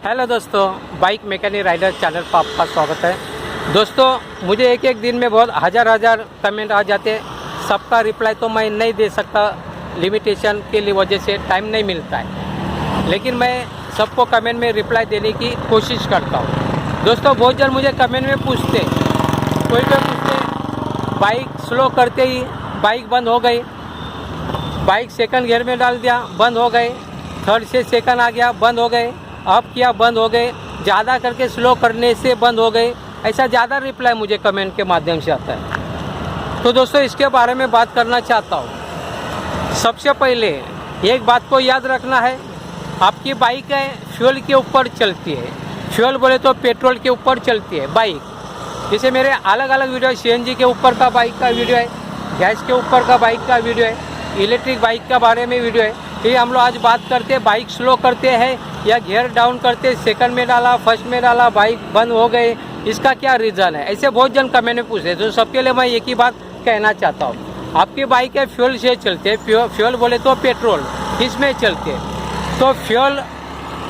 Hello दोस्तों, bike mechanic rider channel पर आपका स्वागत है। दोस्तों, मुझे एक दिन में बहुत हज़ार कमेंट आ जाते, सबका रिप्लाई तो मैं नहीं दे सकता, लिमिटेशन के लिए वजह से टाइम नहीं मिलता है, लेकिन मैं सबको कमेंट में रिप्लाई देने की कोशिश करता हूँ। दोस्तों, बहुत जन मुझे कमेंट में पूछते, कोई पूछते बाइक स्लो करते ही बाइक बंद हो गई, बाइक सेकंड गियर में डाल दिया बंद हो गए, थर्ड से सेकंड आ गया बंद हो गए, अब क्या बंद हो गए, ज़्यादा करके स्लो करने से बंद हो गए। ऐसा ज़्यादा रिप्लाई मुझे कमेंट के माध्यम से आता है। तो दोस्तों, इसके बारे में बात करना चाहता हूँ। सबसे पहले एक बात को याद रखना है, आपकी बाइक है फ्यूल के ऊपर चलती है। फ्यूल बोले तो पेट्रोल के ऊपर चलती है बाइक। जैसे मेरे अलग अलग वीडियो, सीएनजी के ऊपर का बाइक का वीडियो है, गैस के ऊपर का बाइक का वीडियो है, इलेक्ट्रिक बाइक के बारे में वीडियो है। ये हम लोग आज बात करते हैं, बाइक स्लो करते हैं या गियर डाउन करते, सेकंड में डाला फर्स्ट में डाला बाइक बंद हो गए, इसका क्या रीज़न है। ऐसे बहुत जन कमेंट में पूछते हैं। तो सबके लिए मैं एक ही बात कहना चाहता हूँ, आपकी बाइक है फ्यूल से चलते हैं, फ्यूल बोले तो पेट्रोल, इसमें चलते हैं। तो फ्यूल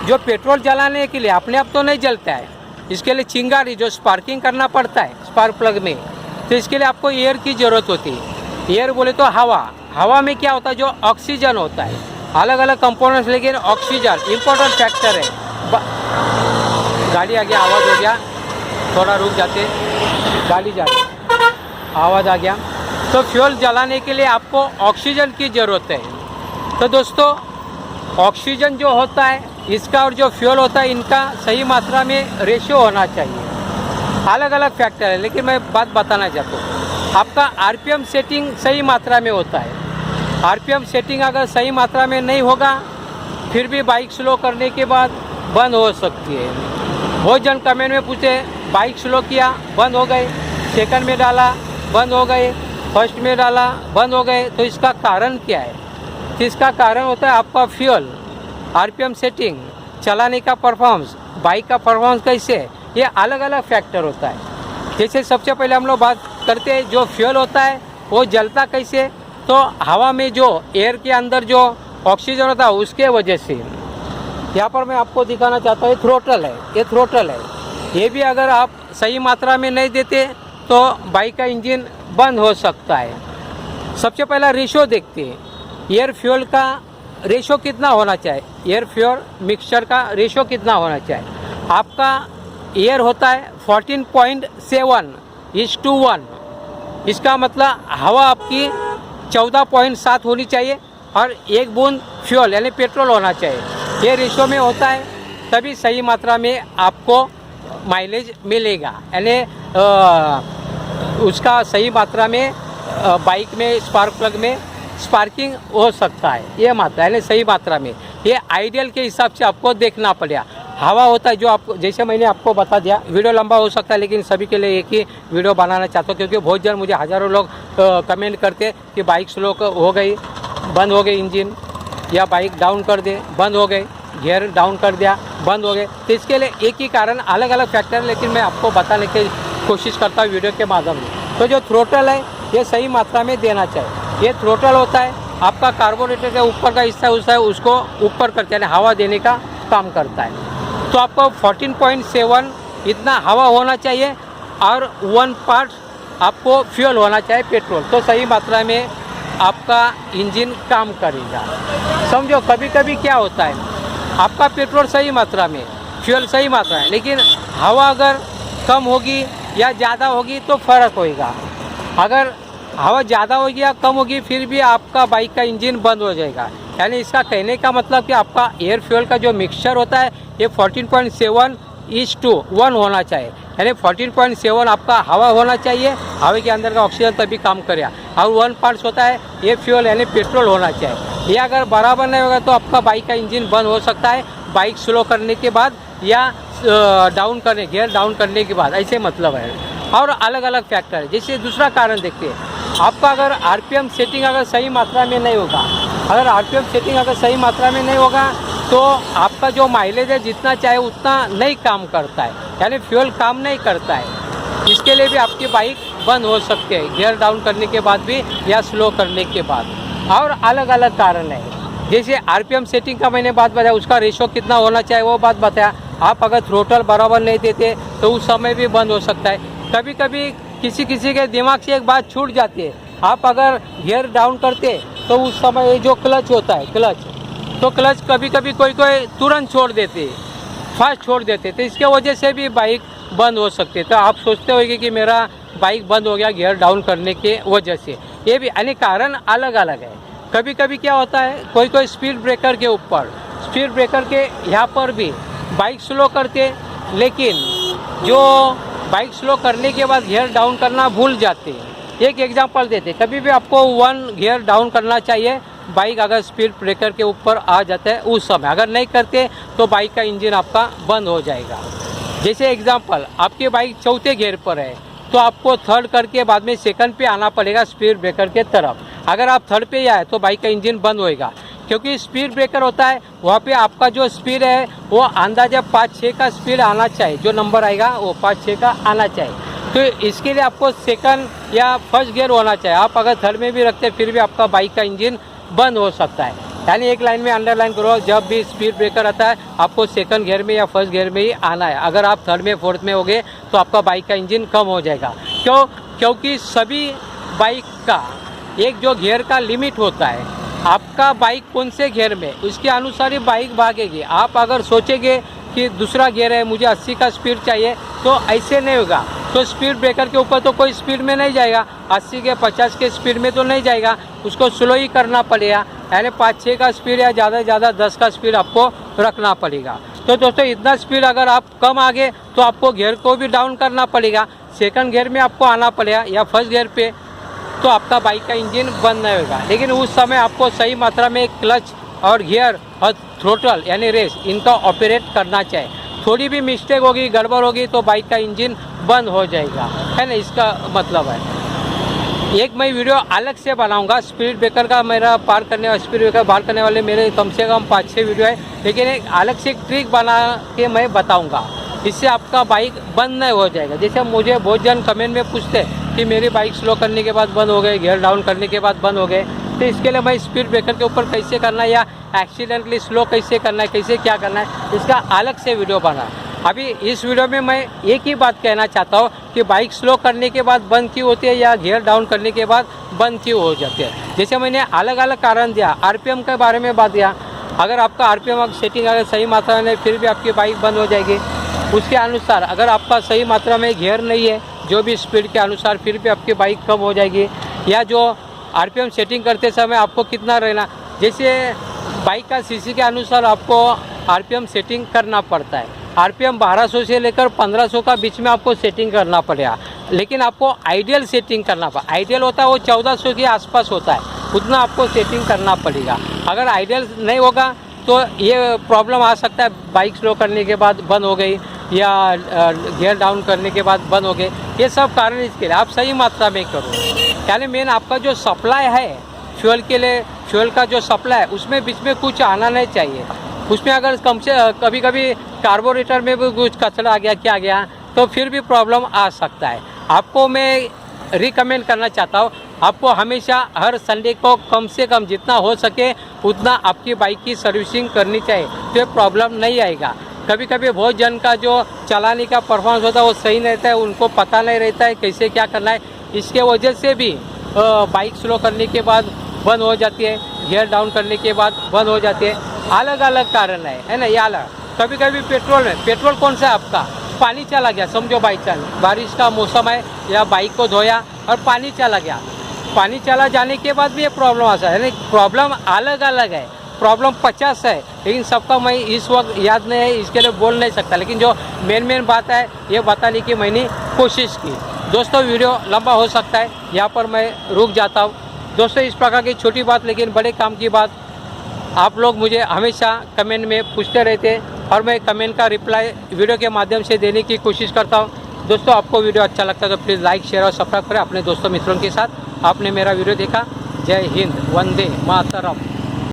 जो पेट्रोल जलाने के लिए अपने आप तो नहीं जलता है, इसके लिए चिंगारी जो स्पार्किंग करना पड़ता है स्पार्क प्लग में, तो इसके लिए आपको एयर की ज़रूरत होती है। एयर बोले तो हवा में क्या होता है, जो ऑक्सीजन होता है, अलग अलग कंपोनेंट्स, लेकिन ऑक्सीजन इम्पोर्टेंट फैक्टर है। गाड़ी आ गया, आवाज़ हो गया, थोड़ा रुक जाते, गाड़ी जा रही, आवाज़ आ गया। तो फ्यूल जलाने के लिए आपको ऑक्सीजन की ज़रूरत है। तो दोस्तों, ऑक्सीजन जो होता है इसका और जो फ्यूल होता है इनका सही मात्रा में रेशियो होना चाहिए। अलग अलग फैक्टर है, लेकिन मैं बात बताना चाहता हूँ, आपका आरपीएम सेटिंग सही मात्रा में होता है। आरपीएम सेटिंग अगर सही मात्रा में नहीं होगा, फिर भी बाइक स्लो करने के बाद बंद हो सकती है। बहुत जन कमेंट में पूछे, बाइक स्लो किया बंद हो गए, सेकंड में डाला बंद हो गए, फर्स्ट में डाला बंद हो गए, तो इसका कारण क्या है। तो इसका कारण होता है आपका फ्यूल, आरपीएम सेटिंग, चलाने का परफॉर्मेंस, बाइक का परफॉर्मेंस कैसे है, ये अलग अलग फैक्टर होता है। जैसे सबसे पहले हम लोग बात करते हैं, जो फ्यूल होता है वो जलता कैसे, तो हवा में जो एयर के अंदर जो ऑक्सीजन होता है उसके वजह से। यहाँ पर मैं आपको दिखाना चाहता हूँ, ये थ्रोटल है, ये थ्रोटल है, ये भी अगर आप सही मात्रा में नहीं देते तो बाइक का इंजन बंद हो सकता है। सबसे पहला रेशो देखते हैं, एयर फ्यूल का रेशो कितना होना चाहिए, एयर फ्यूल मिक्सचर का रेशो कितना होना चाहिए। आपका एयर होता है 14.7:1, इसका मतलब हवा आपकी 14.7 होनी चाहिए और एक बूंद फ्यूल यानी पेट्रोल होना चाहिए। ये रेशो में होता है, तभी सही मात्रा में आपको माइलेज मिलेगा, यानी उसका सही मात्रा में बाइक में स्पार्क प्लग में स्पार्किंग हो सकता है। ये मात्रा यानी सही मात्रा में, ये आइडियल के हिसाब से आपको देखना पड़ेगा। हवा होता है जो आपको, जैसे मैंने आपको बता दिया, वीडियो लंबा हो सकता है लेकिन सभी के लिए एक ही वीडियो बनाना चाहता हूँ, क्योंकि बहुत जन मुझे हज़ारों लोग कमेंट करते कि बाइक स्लो हो गई, बंद हो गई इंजन, या बाइक डाउन कर दे बंद हो गए, गियर डाउन कर दिया बंद हो गए। तो इसके लिए एक ही कारण, अलग अलग फैक्टर, लेकिन मैं आपको बताने की कोशिश करता हूँ वीडियो के माध्यम से। तो जो थ्रोटल है ये सही मात्रा में देना चाहिए। ये थ्रोटल होता है आपका कार्बोरेटर के ऊपर का हिस्सा है, उसको ऊपर करते हैं, हवा देने का काम करता है। तो आपको 14.7 इतना हवा होना चाहिए और 1 पार्ट आपको फ्यूल होना चाहिए पेट्रोल, तो सही मात्रा में आपका इंजन काम करेगा। समझो, कभी कभी क्या होता है, आपका पेट्रोल सही मात्रा में, फ्यूल सही मात्रा है, लेकिन हवा अगर कम होगी या ज़्यादा होगी तो फ़र्क होएगा। अगर हवा ज़्यादा होगी या कम होगी, फिर भी आपका बाइक का इंजन बंद हो जाएगा। यानी इसका कहने का मतलब कि आपका एयर फ्यूल का जो मिक्सचर होता है ये 14.7:1 होना चाहिए, यानी 14.7 आपका हवा होना चाहिए, हवा के अंदर का ऑक्सीजन तभी काम करेगा, और 1 पार्ट्स होता है ये फ्यूल यानी पेट्रोल होना चाहिए। ये अगर बराबर नहीं होगा तो आपका बाइक का इंजन बंद हो सकता है, बाइक स्लो करने के बाद या गियर डाउन करने के बाद, ऐसे मतलब है। और अलग अलग फैक्टर है। जैसे दूसरा कारण देखते हैं, आपका अगर आरपीएम सेटिंग अगर सही मात्रा में नहीं होगा, अगर आरपीएम सेटिंग अगर सही मात्रा में नहीं होगा तो आपका जो माइलेज है जितना चाहे उतना नहीं काम करता है, यानी फ्यूल काम नहीं करता है। इसके लिए भी आपकी बाइक बंद हो सकती है, गियर डाउन करने के बाद भी या स्लो करने के बाद। और अलग अलग कारण है, जैसे आरपीएम सेटिंग का मैंने बात बताया, उसका रेशो कितना होना चाहिए वो बात बताया। आप अगर थ्रोटल बराबर नहीं देते तो उस समय भी बंद हो सकता है। कभी कभी किसी किसी के दिमाग से एक बात छूट जाती है, आप अगर गियर डाउन करते तो उस समय जो क्लच होता है क्लच कभी कभी कोई तुरंत छोड़ देते, फास्ट छोड़ देते, तो इसके वजह से भी बाइक बंद हो सकती है। तो आप सोचते होंगे कि मेरा बाइक बंद हो गया गियर डाउन करने के वजह से, ये भी यानी कारण अलग अलग है। कभी कभी क्या होता है, कोई स्पीड ब्रेकर के ऊपर, स्पीड ब्रेकर के यहाँ पर भी बाइक स्लो करते, लेकिन जो बाइक स्लो करने के बाद गियर डाउन करना भूल जाते हैं। एक एग्जांपल देते, कभी भी आपको 1 गियर डाउन करना चाहिए बाइक अगर स्पीड ब्रेकर के ऊपर आ जाता है उस समय, अगर नहीं करते तो बाइक का इंजन आपका बंद हो जाएगा। जैसे एग्जांपल, आपकी बाइक चौथे गियर पर है तो आपको थर्ड करके बाद में सेकंड पे आना पड़ेगा स्पीड ब्रेकर के तरफ। अगर आप थर्ड पे आए तो बाइक का इंजन बंद होएगा, क्योंकि स्पीड ब्रेकर होता है वहाँ पे आपका जो स्पीड है वो अंदाजा 5-6 का स्पीड आना चाहिए, जो नंबर आएगा वो 5-6 का आना चाहिए। तो इसके लिए आपको सेकंड या फर्स्ट गियर होना चाहिए। आप अगर थर्ड में भी रखते फिर भी आपका बाइक का इंजन बंद हो सकता है। यानी एक लाइन में अंडरलाइन करो, जब भी स्पीड ब्रेकर आता है आपको सेकंड गियर में या फर्स्ट गियर में ही आना है। अगर आप थर्ड में फोर्थ में होगे तो आपका बाइक का इंजन कम हो जाएगा। क्योंकि सभी बाइक का एक जो गियर का लिमिट होता है, आपका बाइक कौन से गियर में उसके अनुसार ही बाइक भागेगी। आप अगर सोचेंगे कि दूसरा गियर है मुझे 80 का स्पीड चाहिए तो ऐसे नहीं होगा। तो स्पीड ब्रेकर के ऊपर तो कोई स्पीड में नहीं जाएगा, 80 के 50 के स्पीड में तो नहीं जाएगा, उसको स्लो ही करना पड़ेगा। यानी 5-6 का स्पीड या ज़्यादा से ज़्यादा 10 का स्पीड आपको रखना पड़ेगा। तो दोस्तों इतना स्पीड अगर आप कम आगे तो आपको गियर को भी डाउन करना पड़ेगा, सेकंड गियर में आपको आना पड़ेगा या फर्स्ट गियर पे, तो आपका बाइक का इंजन बंद नहीं होगा। लेकिन उस समय आपको सही मात्रा में क्लच और गियर और थ्रोटल यानी रेस इनका ऑपरेट करना चाहिए। थोड़ी भी मिस्टेक होगी, गड़बड़ होगी तो बाइक का इंजन बंद हो जाएगा, है ना। इसका मतलब है एक मैं वीडियो अलग से बनाऊंगा स्पीड ब्रेकर का, मेरा पार करने स्पीड ब्रेकर पार करने वाले मेरे कम से कम 5-6 वीडियो है, लेकिन एक अलग से ट्रिक बना के मैं बताऊंगा, इससे आपका बाइक बंद नहीं हो जाएगा। जैसे मुझे बहुत जन कमेंट में पूछते हैं कि मेरी बाइक स्लो करने के बाद बंद हो गए, गियर डाउन करने के बाद बंद हो गए, तो इसके लिए मैं स्पीड ब्रेकर के ऊपर कैसे करना है या एक्सीडेंटली स्लो कैसे करना है, कैसे क्या करना है, इसका अलग से वीडियो बना। अभी इस वीडियो में मैं एक ही बात कहना चाहता हूँ कि बाइक स्लो करने के बाद बंद क्यों होती है या गियर डाउन करने के बाद बंद क्यों हो जाती है। जैसे मैंने अलग अलग कारण दिया, आरपीएम के बारे में बात दिया, अगर आपका आरपीएम सेटिंग अगर सही मात्रा में फिर भी आपकी बाइक बंद हो जाएगी। उसके अनुसार अगर आपका सही मात्रा में गियर नहीं है जो भी स्पीड के अनुसार फिर भी आपकी बाइक कम हो जाएगी। या जो आरपीएम सेटिंग करते समय आपको कितना रहना, जैसे बाइक का सीसी के अनुसार आपको आरपीएम सेटिंग करना पड़ता है। आरपीएम 1200 से लेकर 1500 का बीच में आपको सेटिंग करना पड़ेगा, लेकिन आपको आइडियल सेटिंग करना पड़ेगा। आइडियल होता है वो 1400 के आसपास होता है, उतना आपको सेटिंग करना पड़ेगा। अगर आइडियल नहीं होगा तो ये प्रॉब्लम आ सकता है, बाइक स्लो करने के बाद बंद हो गई या गियर डाउन करने के बाद बंद हो गए। ये सब कारण इसके लिए आप सही मात्रा में करो। यानी मेन आपका जो सप्लाई है फ्यूल के लिए, फ्यूल का जो सप्लाई है उसमें बीच में कुछ आना नहीं चाहिए। उसमें अगर कम से कभी कभी कार्बोरेटर में भी कुछ कचरा आ गया क्या गया तो फिर भी प्रॉब्लम आ सकता है। आपको मैं रिकमेंड करना चाहता हूँ, आपको हमेशा हर संडे को कम से कम जितना हो सके उतना आपकी बाइक की सर्विसिंग करनी चाहिए, तो ये प्रॉब्लम नहीं आएगा। कभी कभी बहुत जन का जो चलाने का परफॉर्मेंस होता है वो सही नहीं रहता है, उनको पता नहीं रहता है कैसे क्या करना है, इसके वजह से भी बाइक स्लो करने के बाद बंद हो जाती है, गियर डाउन करने के बाद बंद हो जाती है। अलग अलग कारण है ना, ये अलग। कभी कभी पेट्रोल कौन सा है आपका, पानी चला गया, समझो बाई चांस बारिश का मौसम है या बाइक को धोया और पानी चला गया, पानी चला जाने के बाद भी ये प्रॉब्लम आ सकता है। प्रॉब्लम अलग अलग है, प्रॉब्लम 50 है, लेकिन सबका मैं इस वक्त याद नहीं है, इसके लिए बोल नहीं सकता, लेकिन जो मेन बात है ये बताने की मैंने कोशिश की। दोस्तों वीडियो लंबा हो सकता है, यहाँ पर मैं रुक जाता हूँ। दोस्तों इस प्रकार की छोटी बात लेकिन बड़े काम की बात आप लोग मुझे हमेशा कमेंट में पूछते रहते हैं और मैं कमेंट का रिप्लाई वीडियो के माध्यम से देने की कोशिश करता हूं। दोस्तों आपको वीडियो अच्छा लगता है तो प्लीज़ लाइक शेयर और सब्सक्राइब करें अपने दोस्तों मित्रों के साथ। आपने मेरा वीडियो देखा, जय हिंद, वंदे मातरम।